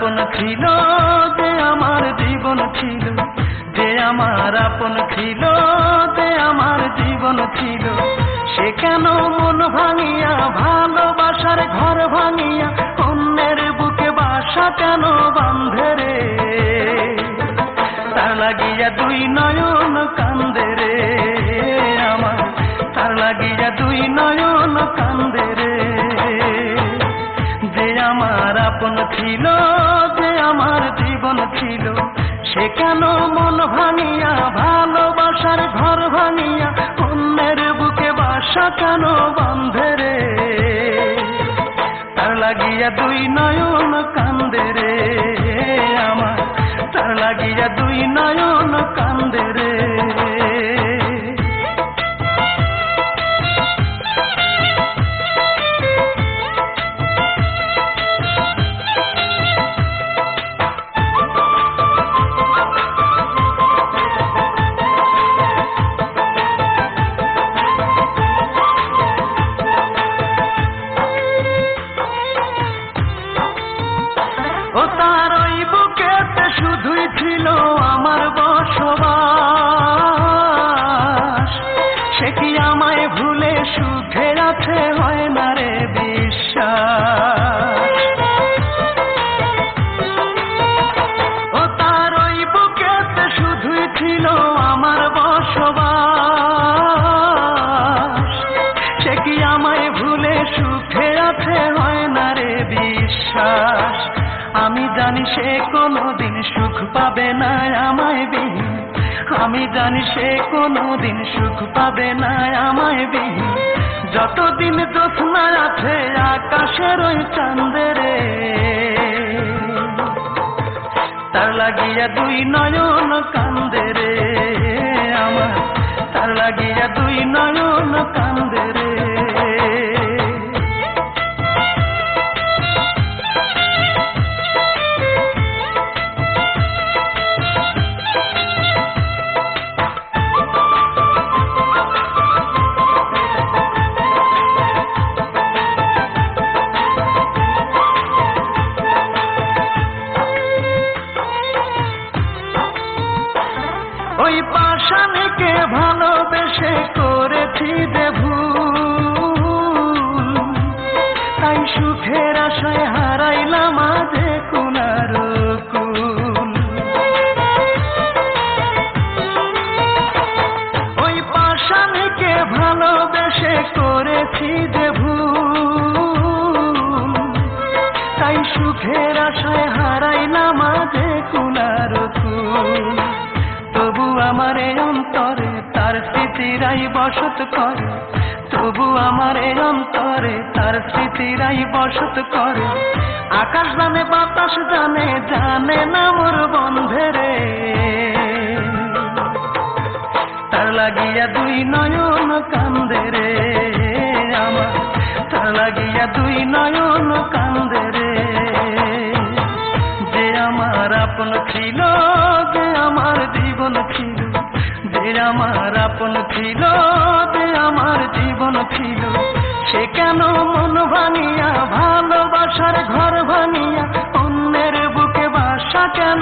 আপন ছিল, যে আমার জীবন ছিল, যে আমার আপন ছিল, যে আমার জীবন ছিল, সে কেন মন ভাঙিয়া ভালোবাসার ঘর ভাঙিয়া অন্যের বুকে বাসা কেন বাঁধে রে? তার লাগিয়া দুই নয়ন কান্দে রে আমার, তার লাগিয়া দুই নয়ন কান্দে রে। যে আমার আপন ছিল, যে আমার জীবন ছিল, সে কেন মন ভাঙিয়া ভালোবাসার ঘর ভাঙিয়া অন্যের বুকে বাসা কেন বাঁধে রে? তার লাগিয়া দুই নয়ন কান্দে রে আমার, তার লাগিয়া দুই নয়ন কান্দে রে। ও তার ওই বুকেতে শুধুই ছিল আমার বসবাস, সে কি আমায় ভুলে সুখে আছে হয় না রে বিশ্বাস। ও তার ওই বুকেতে শুধুই ছিল আমার বসবাস, সে কি আমায় ভুলে সুখে আছে হয় না রে বিশ্বাস। আমি জানি সে কোনোদিন সুখ পাবে না আমায় বিহীন, আমি জানি সে কোনোদিন সুখ পাবে না আমায় বিহীন। যতদিন জ্যোৎস্না আছে আকাশের ওই চাঁদে রে, তার লাগিয়া দুই নয়ন কান্দে রে আমার, তার লাগিয়া দুই নয়ন কান্দে রে। ওই পাষাণীকে ভালোবেসে করেছি যে ভুল, তাই সুখের আশায় হারাইলাম আজ কুলার কুল। ওই পাষাণীকে ভালোবেসে করেছি যে ভুল, তাই সুখের আশায় হারাইলাম আজ কুলার কুল। তবু আমার অন্তরে তার স্মৃতিরাই বসত করে, তবু আমার অন্তরে তার স্মৃতিরাই বসত করে। আকাশ জানে বাতাস জানে, জানে না মোর বন্ধে রে। তার লাগিয়া দুই নয়ন কান্দে রে আমার, তার লাগিয়া দুই নয়ন কান্দে রে। যে আমার আপন ছিল, যে আমার জীবন ছিল, যে আমার আপন ছিল, যে আমার জীবন ছিল, সে কেন মন ভাঙিয়া ভালোবাসার ঘর ভাঙিয়া অন্যের বুকে বাসা কেন